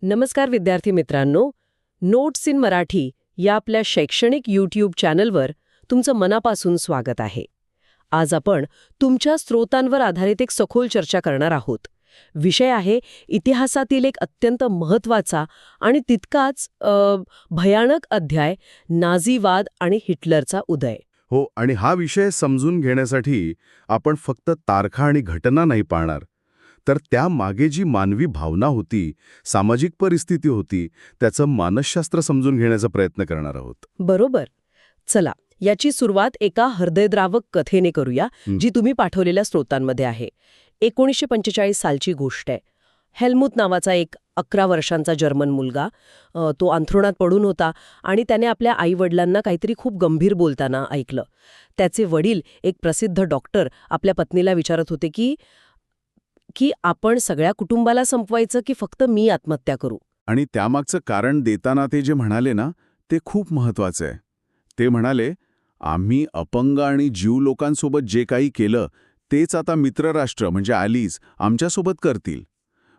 नमस्कार विद्यार्थी मित्रांनो, नोट्स इन मराठी या आपल्या शैक्षणिक यूट्यूब चॅनलवर तुमचं मनापासून स्वागत आहे. आज आपण तुमच्या स्रोतांवर आधारित एक सखोल चर्चा करणार आहोत. विषय आहे इतिहासातील एक अत्यंत महत्त्वाचा आणि तितकाच भयानक अध्याय, नाझीवाद आणि हिटलरचा उदय. हो, आणि हा विषय समजून घेण्यासाठी आपण फक्त तारखा आणि घटना नाही पाहणार, तर त्यामागे जी मानवी भावना होती, सामाजिक परिस्थिती होती, त्याचं मानसशास्त्र समजून घेण्याचा प्रयत्न करणार आहोत. बरोबर. चला, याची सुरुवात एका हृदयद्रावक कथेने करूया, जी तुम्ही पाठवलेल्या स्रोतांमध्ये आहे. 1945 सालची गोष्ट आहे. हेल्मुथ नावाचा एक 11 वर्षांचा जर्मन मुलगा, तो अंथरुणात पडून होता आणि त्याने आपल्या आईवडिलांना काहीतरी खूप गंभीर बोलताना ऐकलं. त्याचे वडील, एक प्रसिद्ध डॉक्टर, आपल्या पत्नीला विचारत होते की आपण सगळ्या कुटुंबाला संपवायचं की फक्त मी आत्महत्या करू. आणि त्यामागचं कारण देताना ते जे म्हणाले ना, ते खूप महत्वाचं आहे. ते म्हणाले, आम्ही अपंग आणि जीव लोकांसोबत जे काही केलं तेच आता मित्रराष्ट्र म्हणजे ॲलीज आमच्यासोबत करतील.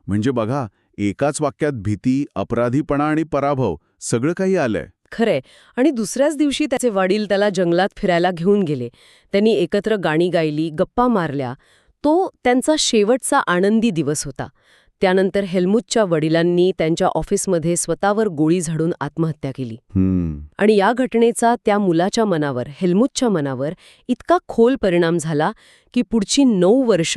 म्हणजे बघा, एकाच वाक्यात भीती, अपराधीपणा आणि पराभव सगळं काही आलंय. खरंय. आणि दुसऱ्याच दिवशी त्याचे वडील त्याला जंगलात फिरायला घेऊन गेले. त्यांनी एकत्र गाणी गायली, गप्पा मारल्या. तो त्यांचा शेवटचा आनंदी दिवस होता. त्यानंतर हेल्मुथच्या वडिलांनी त्यांच्या ऑफिसमध्ये स्वतःवर गोळी झाडून आत्महत्या केली. आणि या घटनेचा त्या मुलाच्या मनावर, हेल्मुथच्या मनावर इतका खोल परिणाम झाला की पुढची 9 वर्ष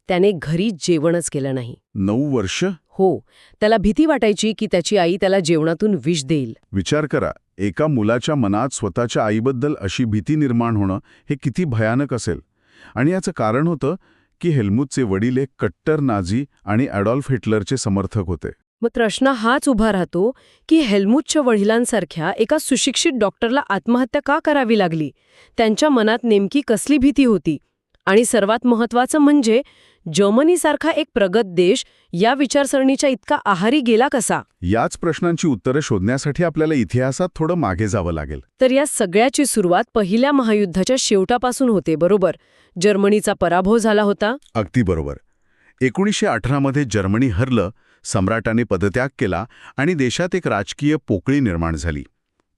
त्याने घरी जेवणच केलं नाही. 9 वर्ष? हो. त्याला भीती वाटायची की त्याची आई त्याला जेवणातून विष देईल. विचार करा, एका मुलाच्या मनात स्वतःच्या आईबद्दल अशी भीती निर्माण होणं हे किती भयानक असेल. आणि याचं कारण होतं की हेल्मुथचे वडील एक कट्टर नाझी आणि ॲडॉल्फ हिटलरचे समर्थक होते. मग प्रश्न हाच उभा राहतो की हेल्मुथच्या वडिलांसारख्या एका सुशिक्षित डॉक्टरला आत्महत्या का करावी लागली? त्यांच्या मनात नेमकी कसली भीती होती? आणि सर्वात महत्त्वाचं म्हणजे जर्मनीसारखा एक प्रगत देश या विचारसरणीच्या इतका आहारी गेला कसा? याच प्रश्नांची उत्तरं शोधण्यासाठी आपल्याला इतिहासात थोडं मागे जावं लागेल. तर या सगळ्याची सुरुवात पहिल्या महायुद्धाच्या शेवटापासून होते, बरोबर? जर्मनीचा पराभव झाला होता. अगदी बरोबर. 1918 मध्ये जर्मनी हरलं, सम्राटाने पदत्याग केला आणि देशात एक राजकीय पोकळी निर्माण झाली.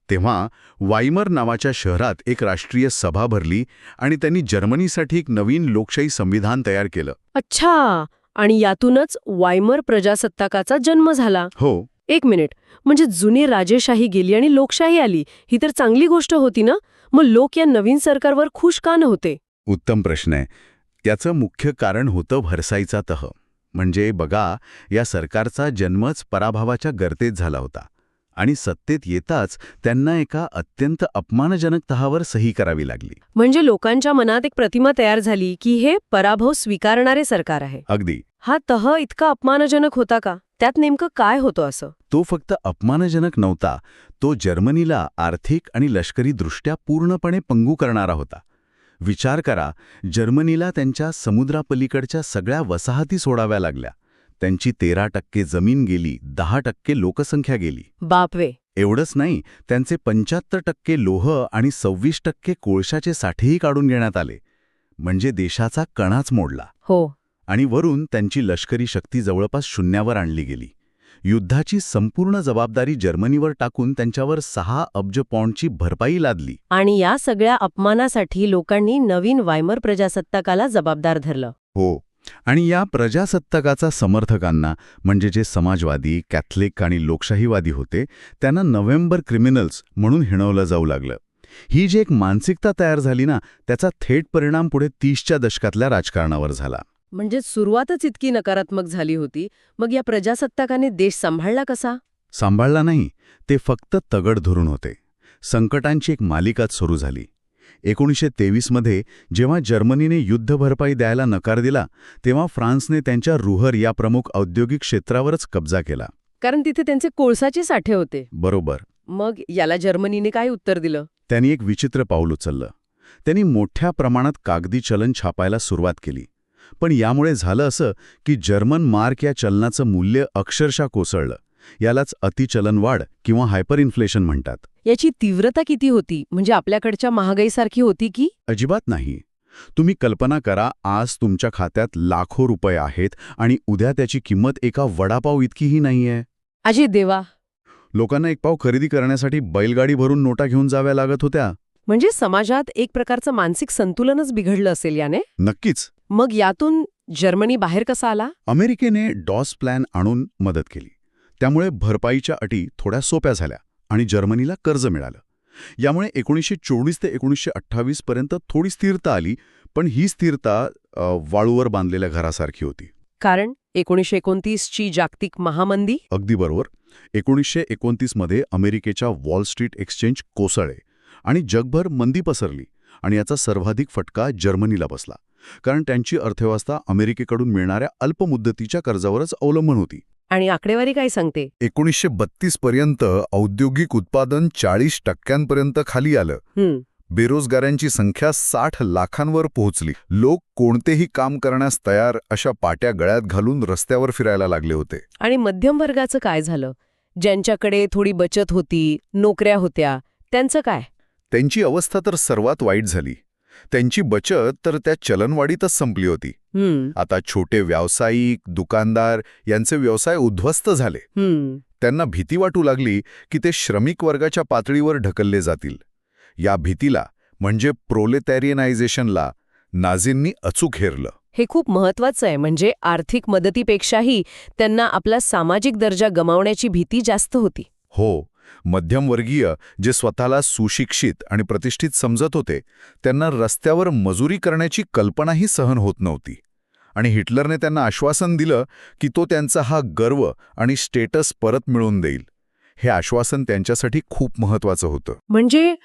तेव्हा वायमर नावाच्या शहरात एक राष्ट्रीय सभा भरली आणि त्यांनी जर्मनीसाठी एक नवीन लोकशाही संविधान तयार केलं. अच्छा. आणि यातूनच वायमर प्रजासत्ताकाचा जन्म झाला. हो. एक मिनिट, म्हणजे जुनी राजेशाही गेली आणि लोकशाही आली, ही तर चांगली गोष्ट होती ना? मग लोक या नवीन सरकारवर खुश का नव्हते? उत्तम प्रश्न आहे. त्याचं मुख्य कारण होतं व्हर्सायचा तह. म्हणजे बघा, या सरकारचा जन्मच पराभवाच्या गर्तेत झाला होता आणि सत्तेत येताच त्यांना एका अत्यंत अपमानजनक तहावर सही करावी लागली. म्हणजे लोकांच्या मनात एक प्रतिमा तयार झाली की हे पराभव स्वीकारणारे सरकार आहे. अगदी. हा तह इतका अपमानजनक होता का? त्यात नेमकं काय होतं असं? तो फक्त अपमानजनक नव्हता, तो जर्मनीला आर्थिक आणि लष्करीदृष्ट्या पूर्णपणे पंगू करणारा होता. विचार करा, जर्मनीला त्यांच्या समुद्रापलीकडच्या सगळ्या वसाहती सोडाव्या लागल्या. त्यांची 13% जमीन गेली, 10% लोकसंख्या गेली. बापरे. एवढंच नाही, त्यांचे 75% लोह आणि 26% कोळशाचे साठेही काढून घेण्यात आले. म्हणजे देशाचा कणाच मोडला. हो. आणि वरून त्यांची लष्करी शक्ती जवळपास शून्यावर आणली गेली. युद्धाची संपूर्ण जबाबदारी जर्मनीवर टाकून त्यांच्यावर 6 अब्ज पौंडची भरपाई लादली. आणि या सगळ्या अपमानासाठी लोकांनी नवीन वायमर प्रजासत्ताकाला जबाबदार धरलं. हो. आणि या प्रजासत्ताकाचा समर्थकांना, म्हणजे जे समाजवादी, कॅथलिक आणि लोकशाहीवादी होते, त्यांना नोव्हेंबर क्रिमिनल्स म्हणून हिणवलं जाऊ लागलं. ही जी एक मानसिकता तयार झाली ना, त्याचा थेट परिणाम पुढे 30च्या दशकातल्या राजकारणावर झाला. म्हणजे सुरुवातच इतकी नकारात्मक झाली होती. मग या प्रजासत्ताकाने देश सांभाळला कसा? सांभाळला नाही, ते फक्त तगड धरून होते. संकटांची एक मालिकाच सुरू झाली. 1923 मध्ये जेव्हा जर्मनीने युद्ध भरपाई द्यायला नकार दिला, तेव्हा फ्रान्सने त्यांच्या रुहर या प्रमुख औद्योगिक क्षेत्रावरच कब्जा केला. कारण तिथे त्यांचे कोळसाचे साठे होते. बरोबर. मग याला जर्मनीने काय उत्तर दिलं? त्यांनी एक विचित्र पाऊल उचललं. त्यांनी मोठ्या प्रमाणात कागदी चलन छापायला सुरुवात केली. पण यामुळे झालं असं की जर्मन मार्क या चलनाचं मूल्य अक्षरशः कोसळलं. यालाच अतिचलनवाढ किंवा हायपर इन्फ्लेशन म्हणतात. याची तीव्रता किती होती? म्हणजे आपल्याकडच्या महागाईसारखी होती की? अजिबात नाही. तुम्ही कल्पना करा, आज तुमच्या खात्यात लाखो रुपये आहेत आणि उद्या त्याची किंमत एका वडापाव इतकीही नाहीये. अजित देवा. लोकांना एक पाव खरेदी करण्यासाठी बैलगाडी भरून नोटा घेऊन जाव्या लागत होत्या. म्हणजे समाजात एक प्रकारचं मानसिक संतुलनच बिघडलं असेल याने. नक्कीच. मग यातून जर्मनी बाहेर कसा आला? अमेरिकेने डॉस प्लॅन आणून मदत केली. त्यामुळे भरपाईच्या अटी थोड्या सोप्या झाल्या आणि जर्मनीला कर्ज मिळालं. यामुळे 1924 ते 1928 पर्यंत थोडी स्थिरता आली, पण ही स्थिरता वाळूवर बांधलेल्या घरासारखी होती. कारण 1929 ची जागतिक महामंदी. अगदी बरोबर. 1929 मध्ये अमेरिकेच्या वॉल स्ट्रीट एक्सचेंज कोसळले आणि जगभर मंदी पसरली आणि याचा सर्वाधिक फटका जर्मनीला बसला. कारण त्यांची अर्थव्यवस्था अमेरिकेकडून मिळणाऱ्या अल्पमुदतीच्या कर्जावरच अवलंबून होती. आणि आकडेवारी काय सांगते? 1932 पर्यंत औद्योगिक उत्पादन 40% खाली आलं. बेरोजगारांची संख्या 60 लाखांवर पोहोचली. लोक कोणतेही काम करण्यास तयार अशा पाट्या गळ्यात घालून रस्त्यावर फिरायला लागले होते. आणि मध्यम वर्गाचं काय झालं? ज्यांच्याकडे थोडी बचत होती, नोकऱ्या होत्या, त्यांचं काय? त्यांची अवस्था तर सर्वात वाईट झाली. त्यांची बचत तर त्या चलनवाढीतच संपली होती. आता छोटे व्यावसायिक, दुकानदार यांचे व्यवसाय उद्ध्वस्त झाले. त्यांना भीती वाटू लागली की ते श्रमिक वर्गाच्या पातळीवर ढकलले जातील. या भीतीला म्हणजे प्रोलेटॅरियनायझेशनला नाझींनी अचूक हेरलं. हे खूप महत्वाचं आहे. म्हणजे आर्थिक मदतीपेक्षाही त्यांना आपला सामाजिक दर्जा गमावण्याची भीती जास्त होती. हो, मध्यमवर्गीय जे स्वतःला सुशिक्षित आणि प्रतिष्ठित समजत होते त्यांना रस्त्यावर मजुरी करण्याची कल्पनाही सहन होत नव्हती. आणि हिटलरने त्यांना आश्वासन दिलं की तो त्यांचा हा गर्व आणि स्टेटस परत मिळवून देईल. हे आश्वासन त्यांच्यासाठी खूप महत्वाचं होतं. म्हणजे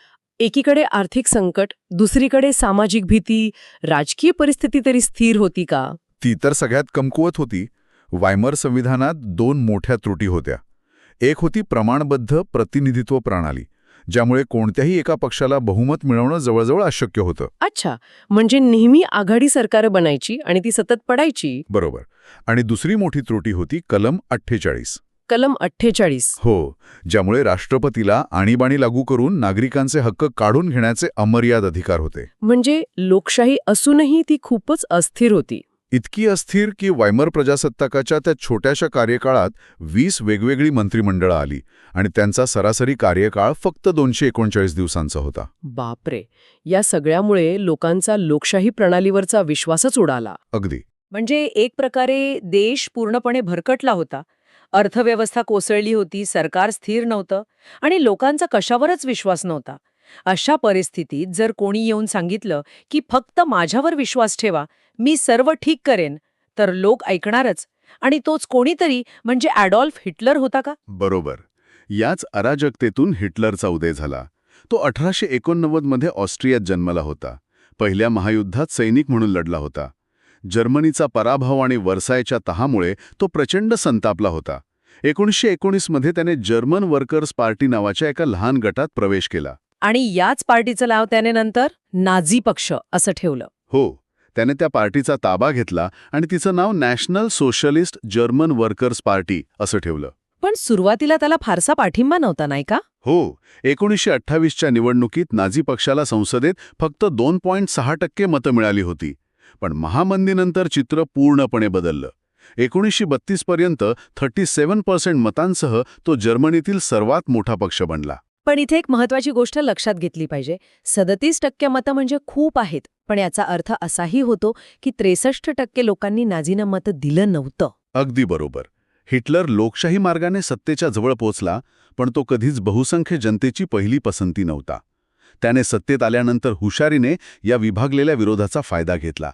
एकीकडे आर्थिक संकट, दुसरीकडे सामाजिक भीती, राजकीय परिस्थिती तरी स्थिर होती का? ती तर सगळ्यात कमकुवत होती. वायमर संविधानात 2 मोठ्या त्रुटी होत्या. एक होती प्रमाणबद्ध प्रतिनिधित्व प्रणाली, ज्यामुळे कोणत्याही एका पक्षाला बहुमत मिळवणं जवळजवळ अशक्य होतं. अच्छा, म्हणजे नेहमी आघाडी सरकार बनायची आणि ती सतत पडायची. बरोबर. आणि दुसरी मोठी त्रुटी होती कलम 48. कलम 48. हो, ज्यामुळे राष्ट्रपतीला आणीबाणी लागू करून नागरिकांचे हक्क काढून घेण्याचे अमर्याद अधिकार होते. म्हणजे लोकशाही असूनही ती खूपच अस्थिर होती. इतकी अस्थिर की वायमर प्रजासत्ताकाच्या त्या छोट्याशा कार्यकाळात 20 वेगवेगळी मंत्रिमंडळं आली आणि त्यांचा सरासरी कार्यकाळ फक्त 239 दिवसांचा होता. बापरे. या सगळ्यामुळे लोकांचा लोकशाही प्रणालीवरचा विश्वासच उडाला. अगदी. म्हणजे एक प्रकारे देश पूर्णपणे भरकटला होता. अर्थव्यवस्था कोसळली होती, सरकार स्थिर नव्हतं आणि लोकांचा कशावरच विश्वास नव्हता. अशा परिस्थितीत जर कोणी येऊन सांगितलं की फक्त माझ्यावर विश्वास ठेवा, मी सर्व ठीक करेन, तर लोक ऐकणारच. आणि तोच कोणीतरी म्हणजे ॲडॉल्फ हिटलर होता का? बरोबर. याच अराजकतेतून हिटलरचा उदय झाला. तो 1889 मध्ये ऑस्ट्रियात जन्मला होता. पहिल्या महायुद्धात सैनिक म्हणून लढला होता. जर्मनीचा पराभव आणि वर्सायच्या तहामुळे तो प्रचंड संतापला होता. 1919 मध्ये त्याने जर्मन वर्कर्स पार्टी नावाच्या एका लहान गटात प्रवेश केला. आणि याच पार्टीचं नाव त्याने नंतर नाझी पक्ष असं ठेवलं. हो, त्याने त्या पार्टीचा ताबा घेतला आणि तिचं नाव National Socialist German Workers Party असं ठेवलं. पण सुरुवातीला त्याला फारसा पाठिंबा नव्हता, नाही का? हो, 1928च्या निवडणुकीत नाझी पक्षाला संसदेत फक्त 2.6% मतं मिळाली होती. पण महामंदीनंतर चित्र पूर्णपणे बदललं. 1932 पर्यंत 37% मतांसह तो जर्मनीतील सर्वात मोठा पक्ष बनला. पण इथे एक महत्वाची गोष्ट लक्षात घेतली पाहिजे. 37% मतं म्हणजे खूप आहेत, पण याचा अर्थ असाही होतो की 63% लोकांनी नाझींना मतं दिलं नव्हतं. अगदी बरोबर. हिटलर लोकशाही मार्गाने सत्तेच्या जवळ पोचला, पण तो कधीच बहुसंख्य जनतेची पहिली पसंती नव्हता. त्याने सत्तेत आल्यानंतर हुशारीने या विभागलेल्या विरोधाचा फायदा घेतला.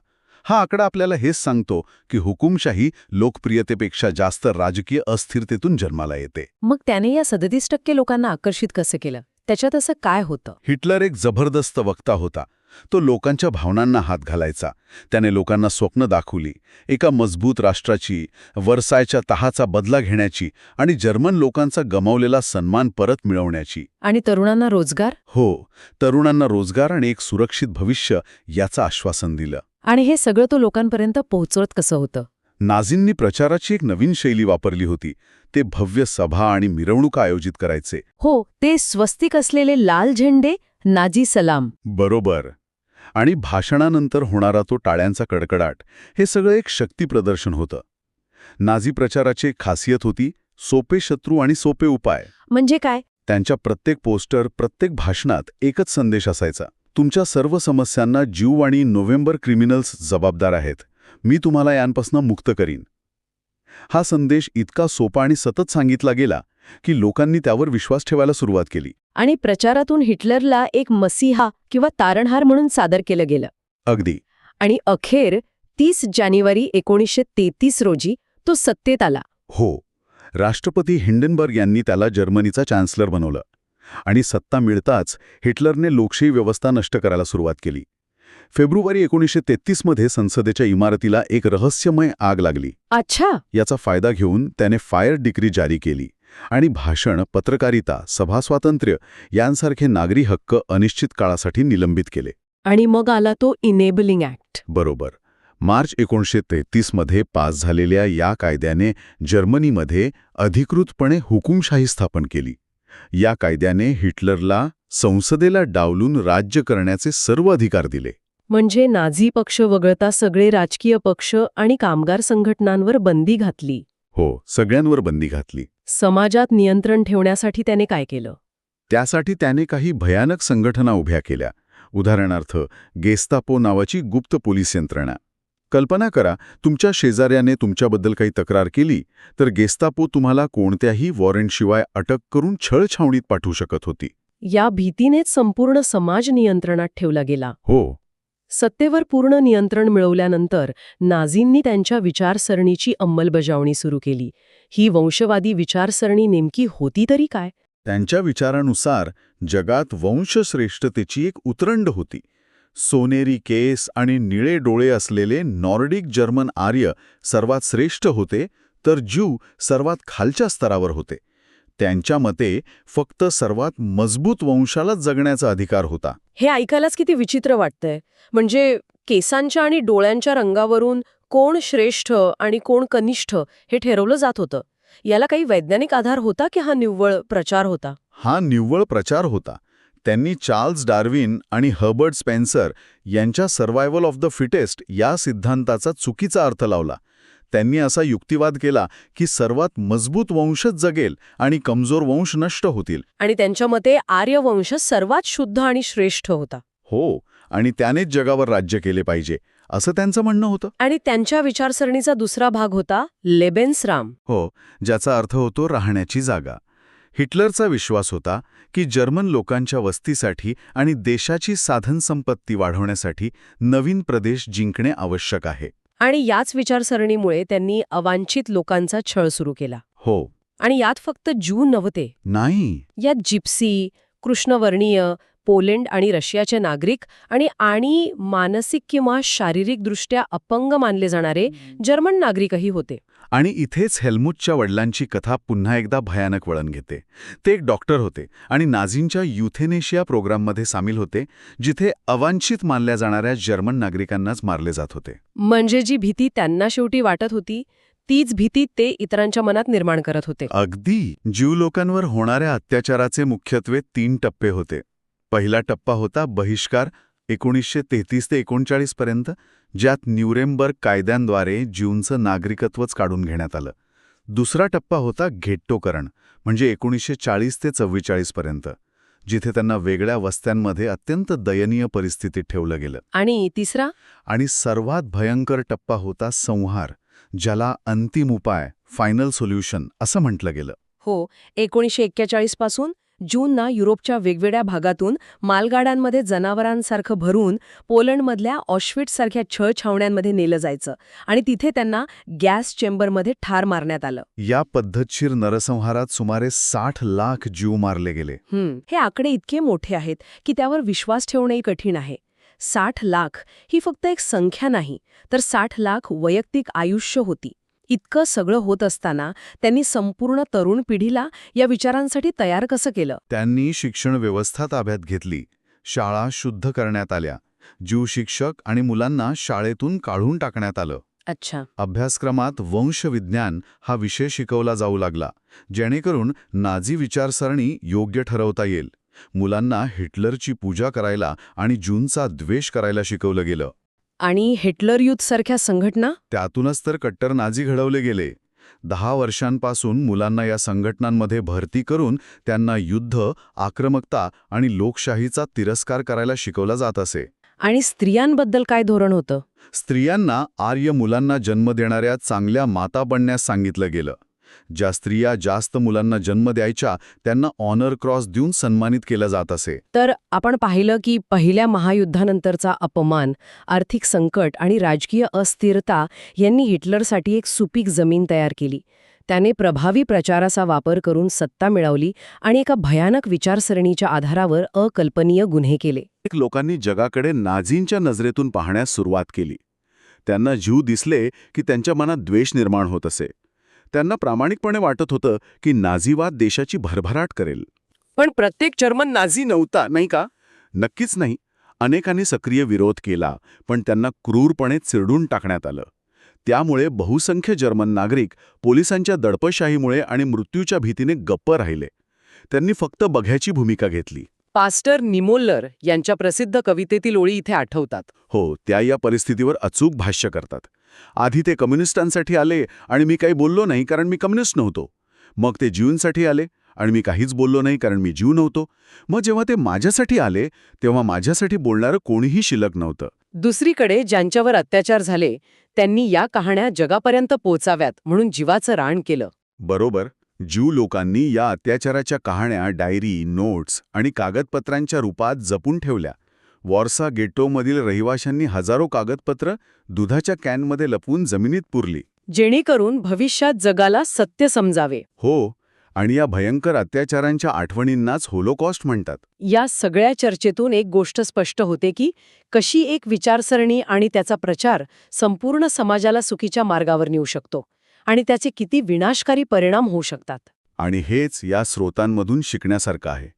हा आकडा आपल्याला हेच सांगतो की हुकुमशाही लोकप्रियतेपेक्षा जास्त राजकीय अस्थिरतेतून जन्माला येते. मग त्याने या 37% लोकांना आकर्षित कसं केलं? त्याच्यात असं काय होतं? हिटलर एक जबरदस्त वक्ता होता. तो लोकांच्या भावनांना हात घालायचा. त्याने लोकांना स्वप्न दाखवली, एका मजबूत राष्ट्राची, वर्सायच्या तहाचा बदला घेण्याची आणि जर्मन लोकांचा गमावलेला सन्मान परत मिळवण्याची. आणि तरुणांना रोजगार? हो, तरुणांना रोजगार आणि एक सुरक्षित भविष्य याचं आश्वासन दिलं. आणि हे सगळं तो लोकांपर्यंत पोहोचवत कसं होतं? नाझींनी प्रचाराची एक नवीन शैली वापरली होती. ते भव्य सभा आणि मिरवणुका आयोजित करायचे. हो, ते स्वस्तिक असलेले लाल झेंडे, नाझी सलाम. बरोबर. आणि भाषणानंतर होणारा तो टाळ्यांचा कडकडाट, हे सगळं एक शक्ती प्रदर्शन होतं. नाझी प्रचाराची एक खासियत होती सोपे शत्रू आणि सोपे उपाय. म्हणजे काय? त्यांच्या प्रत्येक पोस्टर, प्रत्येक भाषणात एकच संदेश असायचा. तुमच्या सर्व समस्यांना ज्यू आणि नोव्हेंबर क्रिमिनल्स जबाबदार आहेत. मी तुम्हाला यांपासून मुक्त करीन. हा संदेश इतका सोपा आणि सतत सांगितला गेला की लोकांनी त्यावर विश्वास ठेवायला सुरुवात केली. आणि प्रचारातून हिटलरला एक मसीहा किंवा तारणहार म्हणून सादर केलं गेलं. अगदी. आणि अखेर 30 जानेवारी 1933 रोजी तो सत्तेत आला. हो. राष्ट्रपती हिंडनबर्ग यांनी त्याला जर्मनीचा चान्सलर बनवलं. आणि सत्ता मिळताच हिटलरने लोकशाही व्यवस्था नष्ट करायला सुरुवात केली. फेब्रुवारी 1933 मध्ये संसदेच्या इमारतीला एक रहस्यमय आग लागली. अच्छा. याचा फायदा घेऊन त्याने फायर डिक्री जारी केली आणि भाषण, पत्रकारिता, सभास्वातंत्र्य यांसारखे नागरी हक्क अनिश्चित काळासाठी निलंबित केले. आणि मग आला तो इनेबलिंग ॲक्ट. बरोबर. मार्च 1933 मध्ये पास झालेल्या या कायद्याने जर्मनीमध्ये अधिकृतपणे हुकुमशाही स्थापन केली. या कायद्याने हिटलरला संसदेला डावलून राज्य करण्याचे सर्व अधिकार दिले. म्हणजे नाझी पक्ष वगळता सगळे राजकीय पक्ष आणि कामगार संघटनांवर बंदी घातली. हो, सगळ्यांवर बंदी घातली. समाजात नियंत्रण ठेवण्यासाठी त्याने काय केलं? त्यासाठी त्याने काही भयानक संघटना उभ्या केल्या. उदाहरणार्थ गेस्तापो नावाची गुप्त पोलीस यंत्रणा. कल्पना करा, तुमच्या शेजाऱ्याने तुमच्याबद्दल काही तक्रार केली तर गेस्तापो तुम्हाला कोणत्याही वॉरंटशिवाय अटक करून छळछावणीत पाठवू शकत होती. या भीतीनेच संपूर्ण समाज नियंत्रणात ठेवला गेला. हो. सत्तेवर पूर्ण नियंत्रण मिळवल्यानंतर नाझींनी त्यांच्या विचारसरणीची अंमलबजावणी सुरू केली. ही वंशवादी विचारसरणी नेमकी होती तरी काय? त्यांच्या विचारानुसार जगात वंशश्रेष्ठतेची एक उतरंड होती. सोनेरी केस आणि निळे डोळे असलेले नॉर्डिक जर्मन आर्य सर्वात श्रेष्ठ होते, तर ज्यू सर्वात खालच्या स्तरावर होते. त्यांच्या मते फक्त सर्वात मजबूत वंशालाच जगण्याचा अधिकार होता. हे ऐकायलाच किती विचित्र वाटतंय. म्हणजे केसांच्या आणि डोळ्यांच्या रंगावरून कोण श्रेष्ठ आणि कोण कनिष्ठ हे ठरवलं जात होतं. याला काही वैज्ञानिक आधार होता की हा निव्वळ प्रचार होता? हा निव्वळ प्रचार होता. त्यांनी चार्ल्स डार्विन आणि हर्बर्ट स्पेन्सर यांच्या सर्व्हायव्हल ऑफ द फिटेस्ट या सिद्धांताचा चुकीचा अर्थ लावला. त्यांनी असा युक्तिवाद केला की सर्वात मजबूत वंशच जगेल आणि कमजोर वंश नष्ट होतील. आणि त्यांच्या मते आर्य वंश सर्वात शुद्ध आणि श्रेष्ठ होता. हो, आणि त्यानेच जगावर राज्य केले पाहिजे असं त्यांचं म्हणणं होतं. आणि त्यांच्या विचारसरणीचा दुसरा भाग होता लेबेन्सराम. हो, ज्याचा अर्थ होतो राहण्याची जागा. हिटलरचा विश्वास होता की जर्मन लोकांच्या वस्तीसाठी आणि देशाची साधनसंपत्ती वाढवण्यासाठी नवीन प्रदेश जिंकणे आवश्यक आहे. आणि याच विचारसरणीमुळे त्यांनी अवांछित लोकांचा छळ सुरू केला. हो. आणि यात फक्त ज्यू नव्हते. नाही. यात जिप्सी, कृष्णवर्णीय, पोलंड आणि रशियाचे नागरिक आणि मानसिक किंवा शारीरिकदृष्ट्या अपंग मानले जाणारे जर्मन नागरिकही होते. आणि इथेच हेल्मुटच्या वडिलांची कथा पुन्हा एकदा भयानक वळण घेते. ते एक डॉक्टर होते आणि नाझींच्या युथेनेशिया प्रोग्राममध्ये सामील होते, जिथे अवांछित मानल्या जाणाऱ्या जर्मन नागरिकांनाच मारले जात होते. म्हणजे जी भीती त्यांना शेवटी वाटत होती तीच भीती ते इतरांच्या मनात निर्माण करत होते. अगदी. ज्यू लोकांवर होणाऱ्या अत्याचाराचे मुख्यत्वे 3 टप्पे होते. पहिला टप्पा होता बहिष्कार 1933 ते 1939 पर्यंत, ज्यात न्यूरेमबर्ग कायद्यांद्वारे ज्यूंचं नागरिकत्वच काढून घेण्यात आलं. दुसरा टप्पा होता घेट्टोकरण, म्हणजे 1940 ते 44 पर्यंत, जिथे त्यांना वेगळ्या वस्त्यांमध्ये अत्यंत दयनीय परिस्थितीत ठेवलं गेलं. आणि तिसरा आणि सर्वात भयंकर टप्पा होता संहार, ज्याला अंतिम उपाय, फायनल सोल्युशन असं म्हटलं गेलं. हो, 1941 पासून ज्यूंना युरोपच्या वेगवेगळ्या भागातून मालगाड्यांमध्ये जनावरांसारखं भरून पोलंडमधल्या ऑश्विट्झसारख्या छळछावण्यांमध्ये नेलं जायचं आणि तिथे त्यांना गॅस चेंबरमध्ये ठार मारण्यात आलं. या पद्धतशीर नरसंहारात सुमारे 60 लाख ज्यू मारले गेले. हे आकडे इतके मोठे आहेत की त्यावर विश्वास ठेवणंही कठीण आहे. 60 लाख ही फक्त एक संख्या नाही, तर 60 लाख वैयक्तिक आयुष्य होती. इतकं सगळं होत असताना त्यांनी संपूर्ण तरुण पिढीला या विचारांसाठी तयार कसं केलं? त्यांनी शिक्षण व्यवस्था ताब्यात घेतली. शाळा शुद्ध करण्यात आल्या. ज्यू शिक्षक आणि मुलांना शाळेतून काढून टाकण्यात आलं. अच्छा. अभ्यासक्रमात वंशविज्ञान हा विषय शिकवला जाऊ लागला, जेणेकरून नाझी विचारसरणी योग्य ठरवता येईल. मुलांना हिटलरची पूजा करायला आणि ज्यूंचा द्वेष करायला शिकवलं गेलं. आणि हिटलर युथ सारख्या संघटना? त्यातूनच तर कट्टर नाझी घडवले गेले. 10 वर्षांपासून मुलांना या संघटनांमध्ये भरती करून त्यांना युद्ध, आक्रमकता आणि लोकशाहीचा तिरस्कार करायला शिकवला जात असे. आणि स्त्रियांबद्दल काय धोरण होतं? स्त्रियांना आर्य मुलांना जन्म देणाऱ्या चांगल्या माता बनण्यास सांगितलं गेलं. ज्या स्त्रिया जास्त मुलांना जन्म द्यायच्या त्यांना ऑनर क्रॉस देऊन सन्मानित केलं जात असे. तर आपण पाहिलं की पहिल्या महायुद्धानंतरचा अपमान, आर्थिक संकट आणि राजकीय अस्थिरता यांनी हिटलरसाठी एक सुपीक जमीन तयार केली. त्याने प्रभावी प्रचाराचा वापर करून सत्ता मिळवली आणि एका भयानक विचारसरणीच्या आधारावर अकल्पनीय गुन्हे केले. लोकांनी जगाकडे नाझींच्या नजरेतून पाहण्यास सुरुवात केली. त्यांना जीव दिसले की त्यांच्या मनात द्वेष निर्माण होत असे. त्यांना प्रामाणिकपणे वाटत होतं की नाझीवाद देशाची भरभराट करेल. पण प्रत्येक जर्मन नाझी नव्हता, नाही का? नक्कीच नाही. अनेकांनी सक्रिय विरोध केला, पण त्यांना क्रूरपणे चिरडून टाकण्यात आलं. त्यामुळे बहुसंख्य जर्मन नागरिक पोलिसांच्या दडपशाहीमुळे आणि मृत्यूच्या भीतीने गप्प राहिले. त्यांनी फक्त बघ्याची भूमिका घेतली. पास्टर निमोल्लर यांच्या प्रसिद्ध कवितेतील ओळी इथे आठवतात. हो, त्या या परिस्थितीवर अचूक भाष्य करतात. आधी ते कम्युनिस्टांसाठी आले आणि मी काही बोललो नाही कारण मी कम्युनिस्ट नव्हतो. मग ते ज्यूंसाठी आले आणि मी काहीच बोललो नाही कारण मी ज्यू नव्हतो. मग जेव्हा ते माझ्यासाठी आले तेव्हा माझ्यासाठी बोलणारं कोणीही शिल्लक नव्हतं. दुसरीकडे ज्यांच्यावर अत्याचार झाले त्यांनी या कहाण्या जगापर्यंत पोचाव्यात म्हणून जीवाचं रान केलं. बरोबर. ज्यू लोकांनी या अत्याचाराच्या कहाण्या डायरी, नोट्स आणि कागदपत्रांच्या रूपात जपून ठेवल्या. वॉर्सा गेटोमधील रहिवाशांनी हजारो कागदपत्र दुधाच्या कॅनमध्ये लपवून जमिनीत पुरली. जेणेकरून भविष्यात जगाला सत्य समजावे. हो, आणि या भयंकर अत्याचारांच्या आठवणींनाच होलोकॉस्ट म्हणतात. या सगळ्या चर्चेतून एक गोष्ट स्पष्ट होते की कशी एक विचारसरणी आणि त्याचा प्रचार संपूर्ण समाजाला चुकीच्या मार्गावर नेऊ शकतो आणि त्याचे किती विनाशकारी परिणाम होऊ शकतात. आणि हेच या स्रोतांमधून शिकण्यासारखं आहे.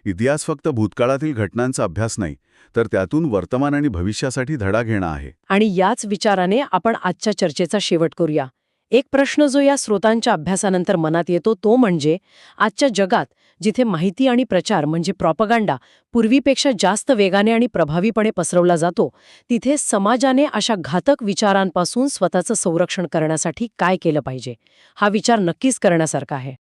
इतिहास फक्त भूतकाळातील घटनांचा अभ्यास नाही, तर त्यातून वर्तमान आणि भविष्यासाठी धडा घेणं आहे. आणि याच विचाराने आपण आजच्या चर्चेचा शेवट करूया. एक प्रश्न जो या स्रोतांच्या अभ्यासानंतर मनात येतो तो म्हणजे आजच्या जगात जिथे माहिती आणि प्रचार म्हणजे प्रॉपगंडा पूर्वीपेक्षा जास्त वेगाने आणि प्रभावीपणे पसरवला जातो, तिथे समाजाने अशा घातक विचारांपासून स्वतःचं संरक्षण करण्यासाठी काय केलं पाहिजे, हा विचार नक्कीच करण्यासारखा आहे.